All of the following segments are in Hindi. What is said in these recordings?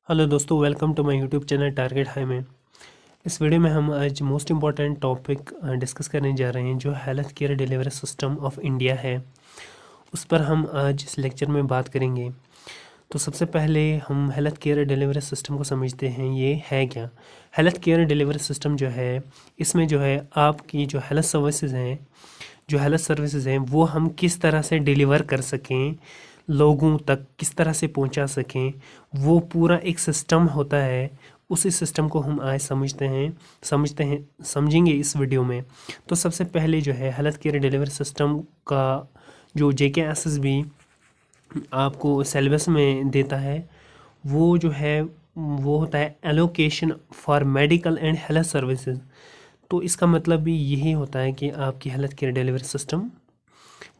हेलो दोस्तों, welcome to my YouTube channel target high में। इस वीडियो में हम आज मोस्ट इम्पॉर्टेंट टॉपिक डिस्कस करने जा रहे हैं जो health care delivery system of India है। उस पर हम आज इस लेक्चर में बात करेंगे। तो सबसे पहले हम हेल्थ केयर डिलीवरी सिस्टम को समझते हैं, ये है क्या। हेल्थ केयर डिलीवरी सिस्टम जो है, इसमें जो है आपकी जो हेल्थ सर्विसेज हैं वो हम किस तरह से डिलीवर कर सकें, लोगों तक किस तरह से पहुंचा सकें, वो पूरा एक सिस्टम होता है। उसी सिस्टम को हम आज समझेंगे इस वीडियो में। तो सबसे पहले जो है हेल्थ केयर डिलीवरी सिस्टम का जो JKSSB आपको सिलेबस में देता है, वो जो है वो होता है allocation for medical and health services. तो इसका मतलब भी यही होता है कि आपकी हेल्थ केयर डिलीवरी सिस्टम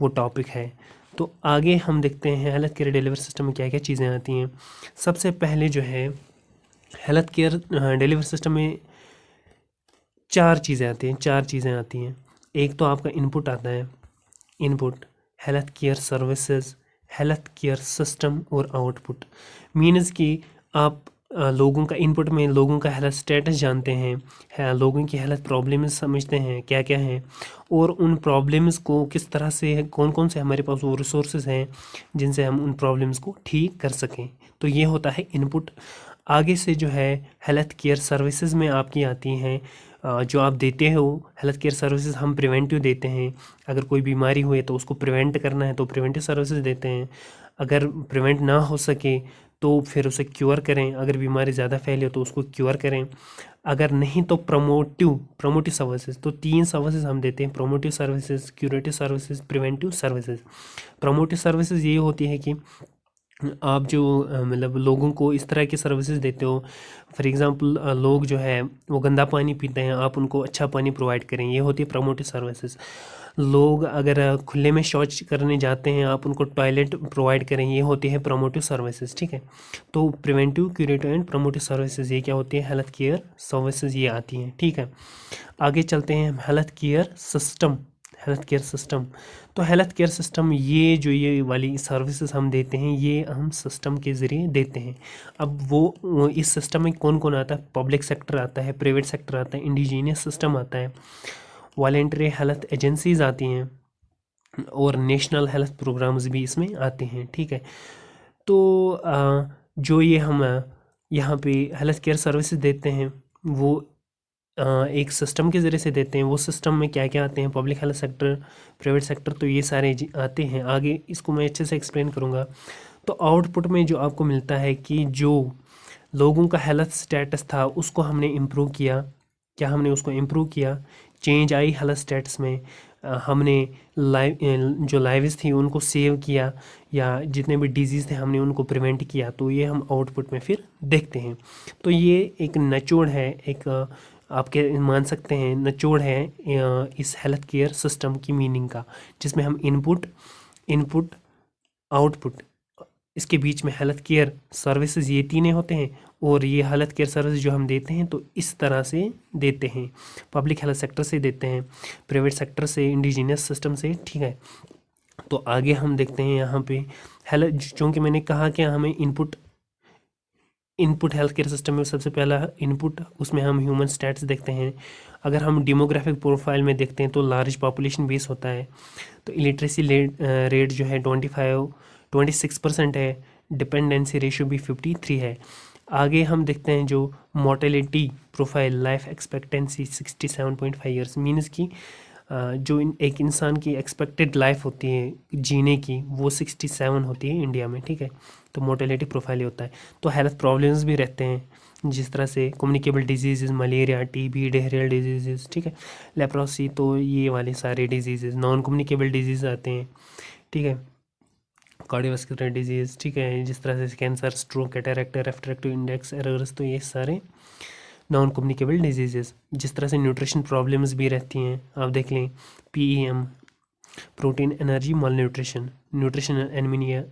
वो टॉपिक है। तो आगे हम देखते हैं हेल्थ केयर डिलीवरी सिस्टम में क्या क्या चीज़ें आती हैं। सबसे पहले जो है हेल्थ केयर डिलीवरी सिस्टम में चार चीज़ें आती हैं। एक तो आपका इनपुट आता है, input health care services, health care system और आउटपुट। मीन्स कि आप लोगों का इनपुट में लोगों का हेल्थ स्टेटस जानते हैं, लोगों की हेल्थ प्रॉब्लम्स समझते हैं क्या क्या हैं, और उन प्रॉब्लम्स को किस तरह से, कौन कौन से हमारे पास वो रिसोर्सेज हैं जिनसे हम उन प्रॉब्लम्स को ठीक कर सकें। तो ये होता है इनपुट। आगे से जो है हेल्थ केयर सर्विसेज में आपकी आती हैं, जो आप देते हो हेल्थ केयर सर्विसेज हम प्रिवेंटिव देते हैं। अगर कोई बीमारी हुई तो उसको प्रिवेंट करना है तो प्रिवेंटिव सर्विसेज देते हैं। अगर प्रिवेंट ना हो सके तो फिर उसे क्योर करें, अगर बीमारी ज़्यादा फैली हो तो उसको क्योर करें। अगर नहीं तो प्रमोटिव सर्विसेज। तो तीन सर्विसेज हम देते हैं: promotive services, curative services, preventive services. Promotive services ये होती है कि आप जो मतलब लोगों को इस तरह की सर्विसेज देते हो। फॉर एग्जांपल लोग जो है वो गंदा पानी पीते हैं, आप उनको अच्छा पानी प्रोवाइड करें, ये होती है प्रमोटिव सर्विसेज। लोग अगर खुले में शौच करने जाते हैं, आप उनको टॉयलेट प्रोवाइड करें, ये होती है प्रमोटिव सर्विसेज। ठीक है। तो preventive, curative and promotive services ये क्या होती है, हेल्थ केयर सर्विसेज ये आती हैं। ठीक है। आगे चलते हैं health care system. Health care system, तो हेल्थ केयर सिस्टम ये वाली सर्विसेज हम देते हैं, ये हम सिस्टम के ज़रिए देते हैं। अब वो इस सिस्टम में कौन कौन आता है, पब्लिक सेक्टर आता है, प्राइवेट सेक्टर आता है, इंडिजीनियस सिस्टम आता है, वॉलेंटरी हेल्थ एजेंसीज आती हैं, और नेशनल हेल्थ प्रोग्राम्स भी इसमें आते हैं। ठीक है। तो जो ये हम यहाँ पे हेल्थ केयर सर्विसेज देते हैं वो एक सिस्टम के ज़रिए से देते हैं। वो सिस्टम में क्या क्या आते हैं, public health sector, private sector, तो ये सारे आते हैं। आगे इसको मैं अच्छे से एक्सप्लेन करूँगा। तो आउटपुट में जो आपको मिलता है कि जो लोगों का हेल्थ स्टेटस था उसको हमने इम्प्रूव किया। क्या हमने उसको इम्प्रूव किया, चेंज आई हेल्थ स्टेटस में। हमने जो लाइव्स थी उनको सेव किया, या जितने भी डिजीज़ थे हमने उनको प्रिवेंट किया। तो ये हम आउटपुट में फिर देखते हैं। तो ये एक निचोड़ है, एक आपके मान सकते हैं निचोड़ है इस हेल्थ केयर सिस्टम की मीनिंग का, जिसमें हम इनपुट आउटपुट, इसके बीच में हेल्थ केयर सर्विसेज, ये तीनों होते हैं। और ये हेल्थ केयर सर्विस जो हम देते हैं तो इस तरह से देते हैं, पब्लिक हेल्थ सेक्टर से देते हैं, प्राइवेट सेक्टर से, इंडिजीनियस सिस्टम से। ठीक है। तो आगे हम देखते हैं यहाँ पे हेल्थ, चूँकि मैंने कहा कि हमें इनपुट हेल्थ केयर सिस्टम में सबसे पहला इनपुट, उसमें हम ह्यूमन स्टैट्स देखते हैं। अगर हम डेमोग्राफिक प्रोफाइल में देखते हैं तो लार्ज पॉपुलेशन बेस होता है। तो इलिटरेसी रेट जो है 26% है, डिपेंडेंसी रेशियो भी 53 है। आगे हम देखते हैं जो mortality profile, life expectancy 67.5 years, means की जो एक इंसान की एक्सपेक्टेड लाइफ होती है जीने की वो 67 होती है इंडिया में। ठीक है। तो मोर्टेलिटी प्रोफाइल ये होता है। तो हेल्थ प्रॉब्लम्स भी रहते हैं, जिस तरह से communicable disease, malaria, TB, diarrhoeal disease. ठीक है। लेप्रोसी, तो ये वाले सारे डिजीज़, नॉन कम्युनिकेबल डिजीज़ आते हैं। ठीक है। कार्डियोवास्कुलर डिजीज़, ठीक है, जिस तरह से cancer, stroke, cataract, refractive index errors, तो ये सारे नॉन कम्युनिकेबल डिजीज़। जिस तरह से न्यूट्रिशन प्रॉब्लम्स भी रहती हैं, आप देख लें PEM, protein energy malnutrition, nutritional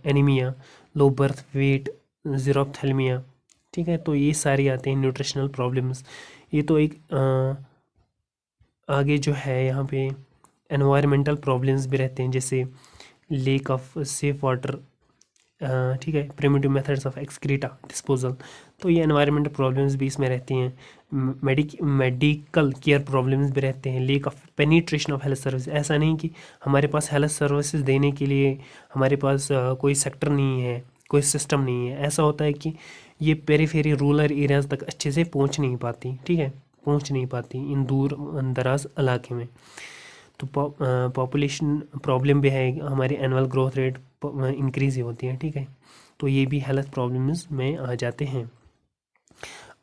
anaemia, low birth weight, xerophthalmia. ठीक है। तो ये सारी आते हैं न्यूट्रिशनल प्रॉब्लम्स। ये तो एक आगे जो है यहाँ पे एनवायरमेंटल प्रॉब्लम्स भी रहते हैं, जैसे लेक ऑफ सेफ वाटर, ठीक है, primitive methods of excreta disposal, तो ये एनवायरमेंटल प्रॉब्लम्स भी इसमें रहती हैं। मेडिकल केयर प्रॉब्लम्स भी रहते हैं। Lake of penetration of health service, ऐसा नहीं कि हमारे पास हेल्थ सर्विसेज देने के लिए हमारे पास कोई सेक्टर नहीं है, कोई सिस्टम नहीं है। ऐसा होता है कि ये पेरीफेरी रूरल एरियाज़ तक अच्छे से पहुंच नहीं पाती, ठीक है, पहुंच नहीं पाती इन दूर दराज इलाके में। तो पॉपुलेशन प्रॉब्लम भी है, हमारी एनुअल ग्रोथ रेट इंक्रीज़ ही होती है, ठीक है, तो ये भी हेल्थ प्रॉब्लम्स में आ जाते हैं।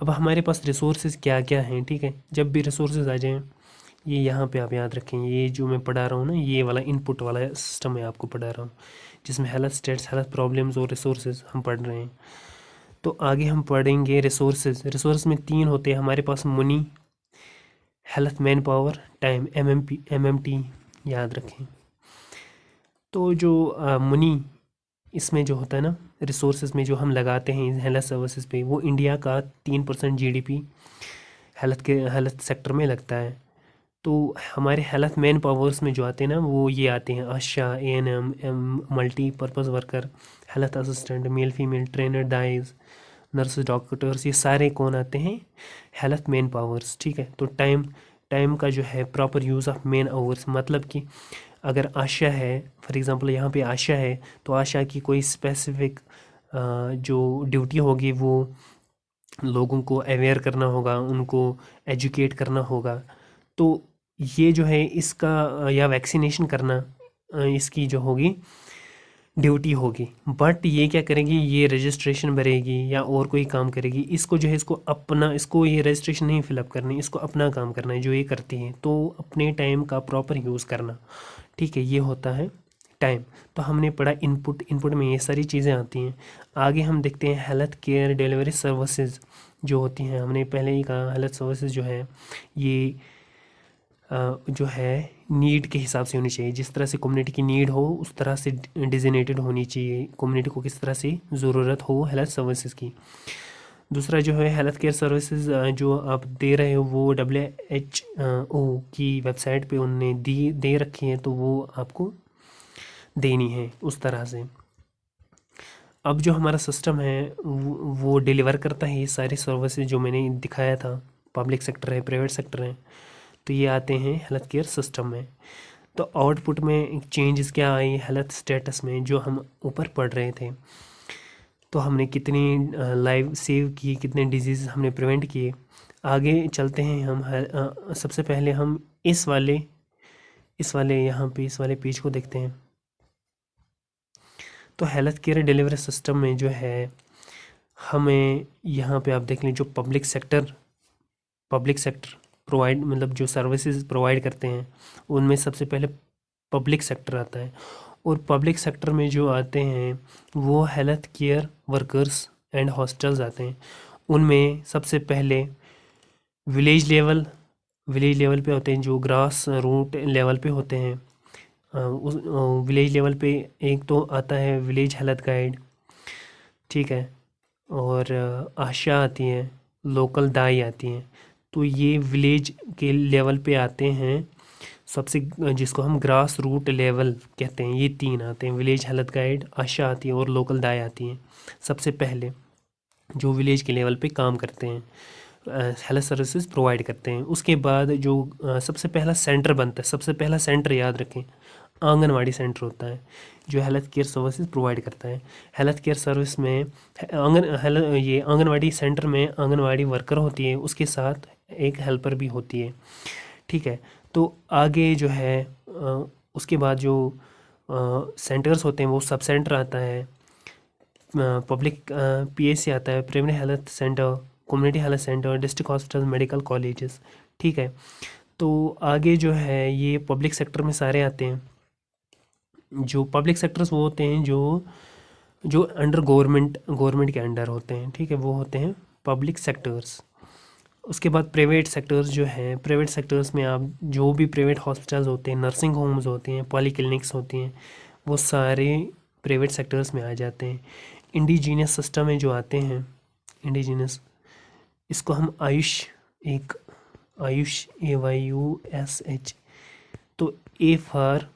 अब हमारे पास रिसोर्सेज क्या क्या हैं, ठीक है, जब भी रिसोर्सेज आ जाएं, ये यहाँ पे आप याद रखें, ये जो मैं पढ़ा रहा हूँ ना, ये वाला इनपुट वाला सिस्टम मैं आपको पढ़ा रहा हूँ, जिसमें हेल्थ स्टेट्स, हेल्थ प्रॉब्लम्स और रिसोर्सेज हम पढ़ रहे हैं। तो आगे हम पढ़ेंगे रिसोर्सेज। रिसोर्स में 3 होते हैं हमारे पास, money, health, man power, time, MMT याद रखें। तो जो मनी इसमें जो होता है ना, रिसोर्सेज में जो हम लगाते हैं हेल्थ सर्विसेज पे, वो इंडिया का 3% GDP हेल्थ सेक्टर में लगता है। तो हमारे हेल्थ मैन पावर्स में जो आते हैं ना, वो ये आते हैं Asha, ANM, multipurpose worker, health assistant, male female trainer, दाइज, नर्सेज, डॉक्टर्स, ये सारे कौन आते हैं, हेल्थ मैन पावर्स, ठीक है। तो टाइम, टाइम का जो है proper use of man hours, मतलब कि अगर आशा है, फॉर एग्ज़ाम्पल यहाँ पे आशा है, तो आशा की कोई स्पेसिफिक जो ड्यूटी होगी, वो लोगों को अवेयर करना होगा, उनको एजुकेट करना होगा। तो ये जो है इसका या वैक्सीनेशन करना, इसकी जो होगी ड्यूटी होगी। बट ये क्या करेगी, ये रजिस्ट्रेशन भरेगी या और कोई काम करेगी, इसको जो है इसको अपना, इसको ये रजिस्ट्रेशन नहीं फिलअप करनी, इसको अपना काम करना है जो ये करती है। तो अपने टाइम का प्रॉपर यूज़ करना, ठीक है, ये होता है टाइम। तो हमने पढ़ा इनपुट, इनपुट में ये सारी चीज़ें आती हैं। आगे हम देखते हैं हेल्थ केयर डिलीवरी सर्विसेज जो होती हैं। हमने पहले ही कहा हेल्थ सर्विसेज जो है ये जो है नीड के हिसाब से होनी चाहिए, जिस तरह से कम्युनिटी की नीड हो उस तरह से डिजिनेटेड होनी चाहिए, कम्युनिटी को किस तरह से ज़रूरत हो हेल्थ सर्विसेज की। दूसरा जो है हेल्थ केयर सर्विसेज जो आप दे रहे हो, वो WHO की वेबसाइट पे उनने दे रखी है, तो वो आपको देनी है उस तरह से। अब जो हमारा सिस्टम है वो डिलीवर करता है ये सारी सर्विसेज जो मैंने दिखाया था। पब्लिक सेक्टर है, प्राइवेट सेक्टर है, तो ये आते हैं हेल्थ केयर सिस्टम में। तो आउटपुट में चेंजेस क्या आई हेल्थ स्टेटस में, जो हम ऊपर पढ़ रहे थे। तो हमने कितनी लाइफ सेव की, कितने डिजीज़ हमने प्रिवेंट किए। आगे चलते हैं हम, सबसे पहले हम इस वाले यहाँ पे इस वाले पेज को देखते हैं। तो हेल्थ केयर डिलीवरी सिस्टम में जो है हमें यहाँ पे आप देख लें, जो पब्लिक सेक्टर प्रोवाइड, मतलब जो सर्विसेज प्रोवाइड करते हैं, उनमें सबसे पहले पब्लिक सेक्टर आता है। और पब्लिक सेक्टर में जो आते हैं वो health care workers and hospitals आते हैं। उनमें सबसे पहले विलेज लेवल पे होते हैं, जो ग्रास रूट लेवल पे होते हैं। उस विलेज लेवल पे एक तो आता है विलेज हेल्थ गाइड, ठीक है, और आशा आती हैं, लोकल दाई आती हैं। तो ये विलेज के लेवल पे आते हैं सबसे, जिसको हम ग्रास रूट लेवल कहते हैं। ये 3 आते हैं, विलेज हेल्थ गाइड, आशा आती है और लोकल दाई आती हैं सबसे पहले, जो विलेज के लेवल पे काम करते हैं, हेल्थ सर्विसेज प्रोवाइड करते हैं। उसके बाद जो सबसे पहला सेंटर बनता है, सबसे पहला सेंटर याद रखें, आंगनवाड़ी सेंटर होता है, जो हेल्थ केयर सर्विसेज प्रोवाइड करता है। हेल्थ केयर सर्विस में ये आंगनवाड़ी सेंटर में आंगनवाड़ी वर्कर होती है, उसके साथ एक हेल्पर भी होती है, ठीक है। तो आगे जो है उसके बाद जो सेंटर्स होते हैं, वो सब सेंटर आता है, पब्लिक PHC आता है, primary health centre, community health centre, district hospital, medical colleges, ठीक है। तो आगे जो है ये पब्लिक सेक्टर में सारे आते हैं। जो पब्लिक सेक्टर्स वो होते हैं जो जो अंडर गवर्नमेंट के अंडर होते हैं, ठीक है, वो होते हैं पब्लिक सेक्टर्स। उसके बाद प्राइवेट सेक्टर्स जो हैं, प्राइवेट सेक्टर्स में आप जो भी प्राइवेट हॉस्पिटल्स होते हैं, नर्सिंग होम्स होते हैं, पॉलीक्लिनिक्स होती हैं, वो सारे प्राइवेट सेक्टर्स में आ जाते हैं। इंडिजीनियस सिस्टम में जो आते हैं, इंडिजीनियस, इसको हम आयुष, एक आयुष, AYUSH, तो A for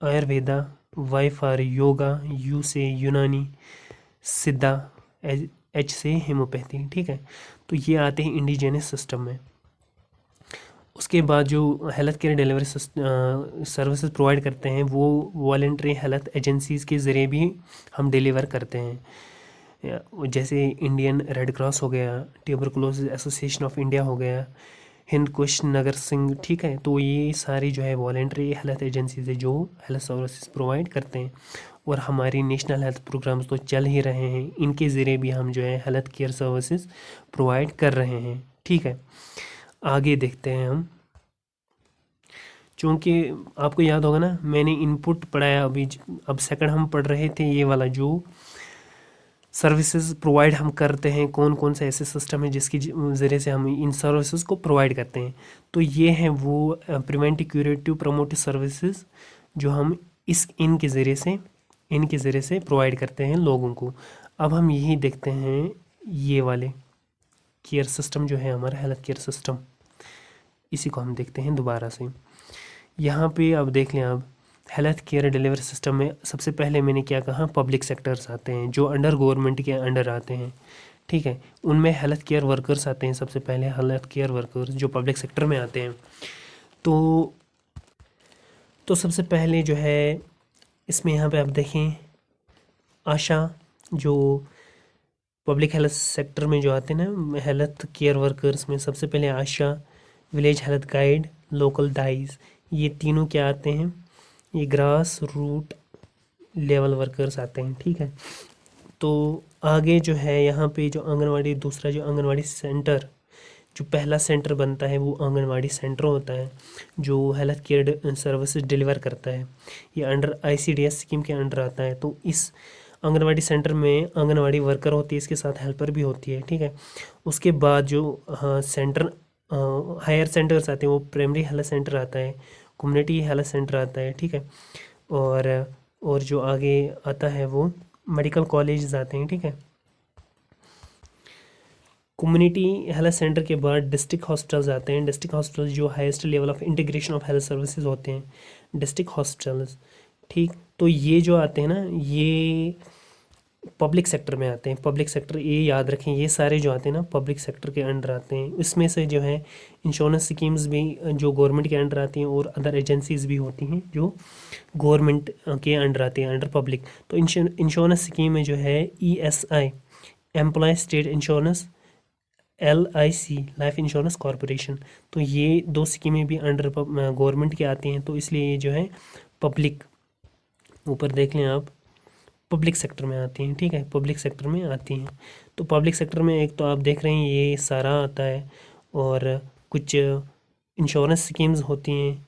Ayurveda, Y for yoga, U से यूनानी, सिद्धा, H से हेमोपैथी। ठीक है, तो ये आते हैं इंडिजिनस सिस्टम में। उसके बाद जो health care delivery services provide करते हैं वो वॉलेंट्री हेल्थ एजेंसीज़ के ज़रिए भी हम डिलीवर करते हैं, जैसे इंडियन रेड क्रॉस हो गया, ट्यूबरकुलोसिस एसोसिएशन ऑफ इंडिया हो गया, हिंद कुश नगर सिंह। ठीक है, तो ये सारी जो है वॉलेंट्री हेल्थ एजेंसीज है जो हेल्थ सर्विसेज प्रोवाइड करते हैं, और हमारी नेशनल हेल्थ प्रोग्राम्स तो चल ही रहे हैं, इनके ज़रिए भी हम जो है हेल्थ केयर सर्विसेज प्रोवाइड कर रहे हैं। ठीक है, आगे देखते हैं हम। चूँकि आपको याद होगा ना, मैंने इनपुट पढ़ाया अभी, अब सेकंड हम पढ़ रहे थे ये वाला जो सर्विसेज प्रोवाइड हम करते हैं, कौन कौन से ऐसे सिस्टम है जिसकी ज़रिए से हम इन सर्विसेज को प्रोवाइड करते हैं। तो ये हैं वो प्रिवेंटिव, क्यूरेटिव, प्रमोटिव सर्विसेज जो हम इनके ज़रिए से प्रोवाइड करते हैं लोगों को। अब हम यही देखते हैं, ये वाले केयर सिस्टम जो है हमारा हेल्थ केयर सिस्टम, इसी को हम देखते हैं दोबारा से। यहाँ पे अब देख लें, अब हेल्थ केयर डिलीवरी सिस्टम में सबसे पहले मैंने क्या कहा, पब्लिक सेक्टर्स आते हैं जो अंडर गवर्नमेंट के अंडर आते हैं। ठीक है, उनमें हेल्थ केयर वर्कर्स आते हैं। सबसे पहले हेल्थ केयर वर्कर्स जो पब्लिक सेक्टर में आते हैं, तो सबसे पहले जो है इसमें यहाँ पे आप देखें, आशा, जो पब्लिक हेल्थ सेक्टर में जो आते हैं ना हेल्थ केयर वर्कर्स में, सबसे पहले Asha, village health guide, local डाइज, ये तीनों क्या आते हैं, ये ग्रास रूट लेवल वर्कर्स आते हैं। ठीक है, तो आगे जो है यहाँ पे जो आंगनवाड़ी, दूसरा जो आंगनवाड़ी सेंटर, जो पहला सेंटर बनता है वो आंगनवाड़ी सेंटर होता है जो हेल्थ केयर सर्विसेज डिलीवर करता है। ये अंडर ICDS स्कीम के अंडर आता है। तो इस आंगनवाड़ी सेंटर में आंगनवाड़ी वर्कर होती है, इसके साथ हेल्पर भी होती है। ठीक है, उसके बाद जो सेंटर हायर सेंटर्स आते हैं, वो प्राइमरी हेल्थ सेंटर आता है, कम्युनिटी हेल्थ सेंटर आता है। ठीक है, और जो आगे आता है वो मेडिकल कॉलेज आते हैं। ठीक है, कम्युनिटी हेल्थ सेंटर के बाद डिस्ट्रिक्ट हॉस्पिटल्स आते हैं। डिस्ट्रिक्ट हॉस्पिटल्स जो highest level of integration of health services होते हैं, डिस्ट्रिक्ट हॉस्पिटल्स। ठीक, तो ये जो आते हैं ना, ये पब्लिक सेक्टर में आते हैं। पब्लिक सेक्टर, ये याद रखें, ये सारे जो आते हैं ना पब्लिक सेक्टर के अंडर आते हैं। इसमें से जो है इंश्योरेंस स्कीम्स भी जो गवर्नमेंट के अंडर आती हैं, और अदर एजेंसीज भी होती हैं जो गवर्नमेंट के अंडर आती हैं, अंडर पब्लिक। तो इंश्योरेंस स्कीम में जो है ESI, employ state insurance, LIC, life insurance corporation, तो ये दो स्कीमें भी अंडर गवर्नमेंट के आती हैं। तो इसलिए ये जो है पब्लिक, ऊपर देख लें आप, पब्लिक सेक्टर में आती हैं। ठीक है, पब्लिक सेक्टर में आती हैं। तो पब्लिक सेक्टर में एक तो आप देख रहे हैं ये सारा आता है, और कुछ इंश्योरेंस स्कीम्स होती हैं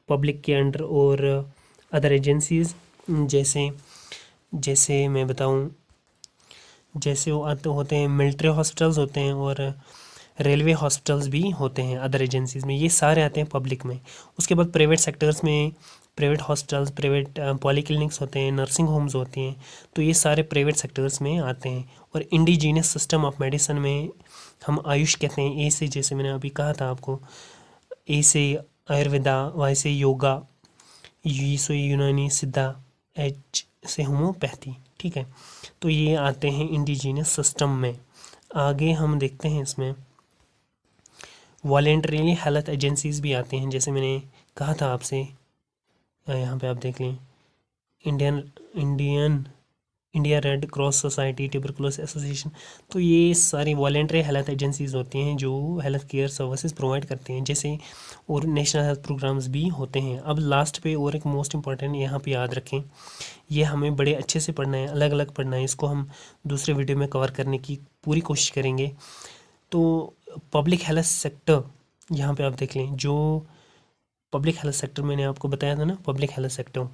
पब्लिक के अंडर, और अदर एजेंसीज़, जैसे जैसे मैं बताऊं, जैसे वो आते होते हैं मिलिट्री हॉस्पिटल्स होते हैं, और रेलवे हॉस्पिटल्स भी होते हैं अदर एजेंसीज़ में, ये सारे आते हैं पब्लिक में। उसके बाद प्राइवेट सेक्टर्स में प्राइवेट हॉस्पिटल्स, प्राइवेट पॉलीक्लिनिक्स होते हैं, नर्सिंग होम्स होती हैं, तो ये सारे प्राइवेट सेक्टर्स में आते हैं। और इंडिजीनियस सिस्टम ऑफ मेडिसिन में हम आयुष कहते हैं, A से, जैसे मैंने अभी कहा था आपको, A से आयुर्वेदा, Y से योगा, U से यूनानी, सिद्धा, H से होम्योपैथी। ठीक है, तो ये आते हैं इंडिजीनियस सिस्टम में। आगे हम देखते हैं इसमें वॉलेंटरीली हेल्थ एजेंसीज भी आते हैं, जैसे मैंने कहा था आपसे, यहाँ पे आप देख लें, India red cross society, tuberculosis association, तो ये सारी वॉलेंटरी हेल्थ एजेंसीज होती हैं जो हेल्थ केयर सर्विसेज प्रोवाइड करते हैं, जैसे, और नेशनल हेल्थ प्रोग्राम्स भी होते हैं। अब लास्ट पे और एक मोस्ट इंपॉर्टेंट यहाँ पे याद रखें, ये हमें बड़े अच्छे से पढ़ना है, अलग अलग पढ़ना है, इसको हम दूसरे वीडियो में कवर करने की पूरी कोशिश करेंगे। तो पब्लिक हेल्थ सेक्टर, यहाँ पे आप देख लें, जो पब्लिक हेल्थ सेक्टर मैंने आपको बताया था ना, पब्लिक हेल्थ सेक्टर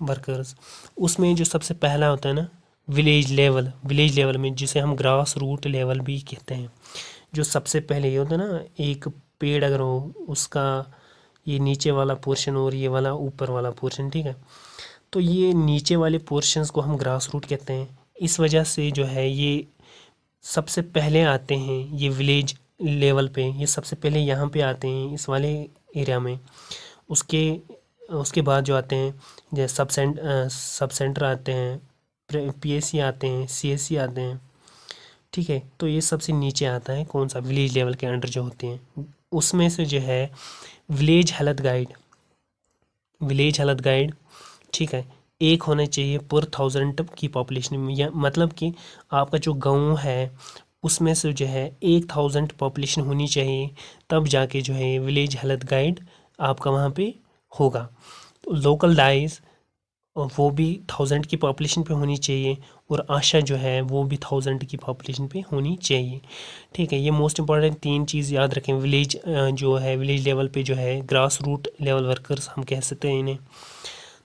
वर्कर्स, उसमें जो सबसे पहला होता है ना विलेज लेवल में, जिसे हम ग्रास रूट लेवल भी कहते हैं, जो सबसे पहले ये होता है ना, एक पेड़ अगर हो, उसका ये नीचे वाला पोर्शन और ये वाला ऊपर वाला पोर्शन। ठीक है, तो ये नीचे वाले पोर्शंस को हम ग्रास रूट कहते हैं। इस वजह से जो है ये सबसे पहले आते हैं, ये विलेज लेवल पे, ये सबसे पहले यहाँ पे आते हैं इस वाले एरिया में। उसके उसके बाद जो आते हैं जैसे सब सेंटर आते हैं, पीएससी आते हैं, सीएससी आते हैं। ठीक है, तो ये सबसे नीचे आता है कौन सा, विलेज लेवल के अंडर जो होते हैं, उसमें से जो है village health guide, village health guide, ठीक है, एक होना चाहिए पर 1000 की पॉपुलेशन में, या मतलब कि आपका जो गांव है उसमें से जो है 1000 पॉपुलेशन होनी चाहिए, तब जाके जो है विलेज हेल्थ गाइड आपका वहाँ पे होगा। लोकल डाइज वो भी 1000 की पॉपुलेशन पे होनी चाहिए, और आशा जो है वो भी 1000 की पॉपुलेशन पे होनी चाहिए। ठीक है, ये मोस्ट इंपॉर्टेंट 3 चीज़ याद रखें। विलेज जो है विलेज लेवल पे जो है ग्रास रूट लेवल वर्कर्स हम कह सकते हैं इन्हें।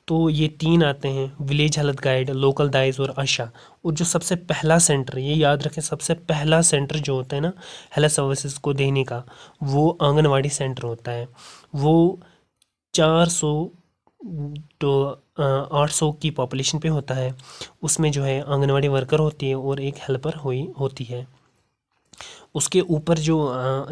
तो ये 3 आते हैं, विलेज हेल्थ गाइड, लोकल दाइज और आशा। और जो सबसे पहला सेंटर, ये याद रखें, सबसे पहला सेंटर जो होता है ना हेल्थ सर्विसेज को देने का, वो आंगनवाड़ी सेंटर होता है। वो 400 तो 800 की पॉपुलेशन पे होता है। उसमें जो है आंगनवाड़ी वर्कर होती है और एक हेल्पर होती है। उसके ऊपर जो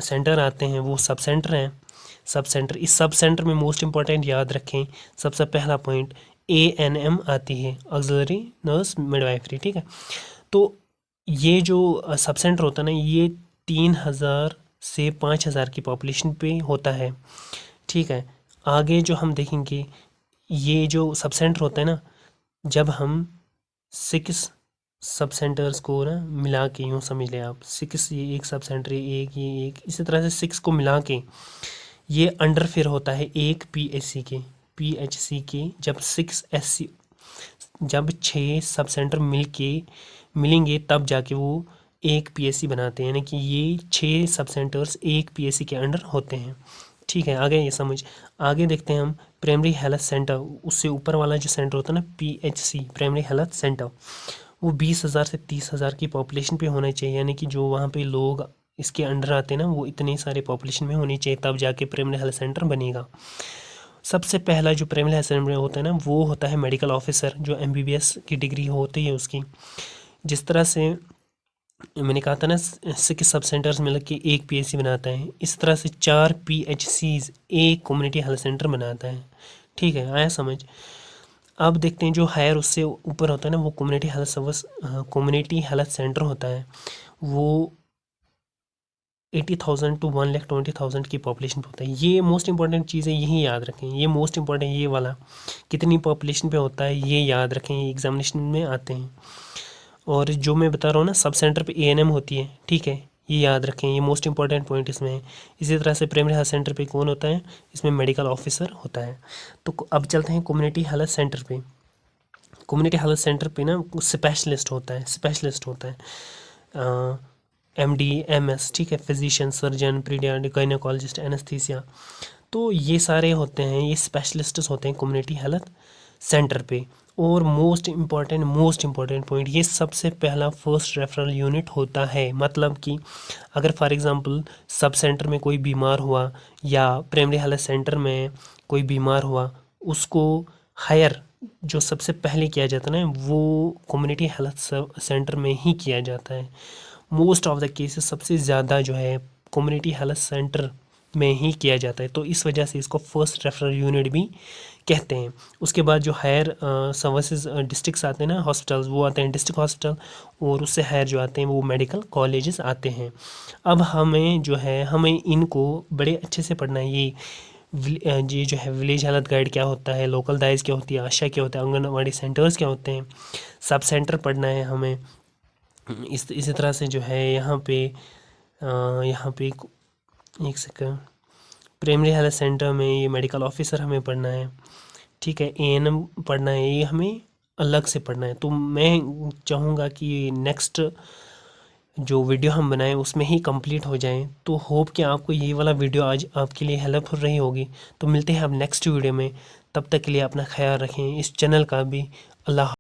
सेंटर आते हैं वो सब सेंटर हैं। सब सेंटर, इस सब सेंटर में मोस्ट इंपॉर्टेंट याद रखें, सबसे पहला पॉइंट ANM आती है, ऑक्सिलरी नर्स मिडवाइफरी। ठीक है, तो ये जो सब सेंटर होता है ना, ये 3000 से 5000 की पॉपुलेशन पे होता है। ठीक है, आगे जो हम देखेंगे, ये जो सब सेंटर होता है ना, जब हम 6 सब सेंटर्स को ना मिला के, यूँ समझ लें आप, 6 ये एक सब सेंटर, ये एक, इसी तरह से 6 को मिला के ये अंडर फिर होता है एक PHC के। जब 6 SC, जब 6 सब सेंटर मिलेंगे तब जाके वो एक PSC बनाते हैं, यानी कि ये 6 सब सेंटर्स एक PSC के अंडर होते हैं। ठीक है, आगे ये समझ, आगे देखते हैं हम प्राइमरी हेल्थ सेंटर। उससे ऊपर वाला जो सेंटर होता है ना PHC, प्राइमरी हेल्थ सेंटर, वो 20,000 से 30,000 की पॉपुलेशन पे होना चाहिए, यानी कि जो वहाँ पे लोग इसके अंडर आते हैं ना वो इतने सारे पॉपुलेशन में होनी चाहिए, तब जाके प्राइमरी हेल्थ सेंटर बनेगा। सबसे पहला जो प्राइमरी हेल्थ सेंटर होता है ना वो होता है मेडिकल ऑफिसर, जो MBBS की डिग्री होती है उसकी। जिस तरह से मैंने कहा था ना 6 सब सेंटर्स मिलकर के एक PHC बनाता है, इस तरह से 4 PHCs एक कम्युनिटी हेल्थ सेंटर बनाता है। ठीक है, आया समझ। अब देखते हैं जो हायर उससे ऊपर होता है ना वो community health service, community health centre होता है। वो 80,000 टू 1,20,000 की पॉपुलेशन पे होता है। ये मोस्ट इंपॉर्टेंट चीज़ है, यही याद रखें। ये मोस्ट इंपॉर्टेंट, ये वाला कितनी पॉपुलेशन पे होता है ये याद रखें, ये एग्जामिनेशन में आते हैं। और जो मैं बता रहा हूँ ना सब सेंटर पे ANM होती है, ठीक है, ये याद रखें, ये मोस्ट इंपॉर्टेंट पॉइंट इसमें है। इसी तरह से प्राइमरी हेल्थ सेंटर पे कौन होता है, इसमें मेडिकल ऑफिसर होता है। तो अब चलते हैं कम्युनिटी हेल्थ सेंटर पे। कम्युनिटी हेल्थ सेंटर पे ना स्पेशलिस्ट होता है, स्पेशलिस्ट होता है, MD MS, ठीक है, physician, surgeon, paediatric, gynaecologist, anaesthesia. तो ये सारे होते हैं, ये स्पेशलिस्ट्स होते हैं कम्युनिटी हेल्थ सेंटर पे। और मोस्ट इम्पॉर्टेंट पॉइंट, ये सबसे पहला फर्स्ट रेफरल यूनिट होता है। मतलब कि अगर फॉर एग्जांपल सब सेंटर में कोई बीमार हुआ या प्राइमरी हेल्थ सेंटर में कोई बीमार हुआ, उसको हायर जो सबसे पहले किया जाता है ना वो कम्युनिटी हेल्थ सेंटर में ही किया जाता है। मोस्ट ऑफ द केसेस सबसे ज़्यादा जो है कम्युनिटी हेल्थ सेंटर में ही किया जाता है, तो इस वजह से इसको फर्स्ट रेफरल यूनिट भी कहते हैं। उसके बाद जो हायर सर्विसेज डिस्ट्रिक्ट्स आते हैं ना, हॉस्पिटल्स, वो आते हैं डिस्ट्रिक्ट हॉस्पिटल, और उससे हायर जो आते हैं वो मेडिकल कॉलेजेस आते हैं। अब हमें जो है हमें इनको बड़े अच्छे से पढ़ना है। ये जो है विलेज हेल्थ गाइड क्या होता है, लोकल दाइज क्या होती है, आशा क्या होता है, आंगनवाड़ी सेंटर्स क्या होते हैं, सब सेंटर पढ़ना है हमें। इसी तरह से जो है यहाँ पे एक सेकंड, प्राइमरी हेल्थ सेंटर में ये मेडिकल ऑफिसर हमें पढ़ना है। ठीक है, ANM पढ़ना है, ये हमें अलग से पढ़ना है। तो मैं चाहूँगा कि नेक्स्ट जो वीडियो हम बनाएं उसमें ही कंप्लीट हो जाएं। तो होप कि आपको ये वाला वीडियो आज आपके लिए हेल्पफुल रही होगी। तो मिलते हैं अब नेक्स्ट वीडियो में, तब तक के लिए अपना ख्याल रखें, इस चैनल का भी। अल्लाह।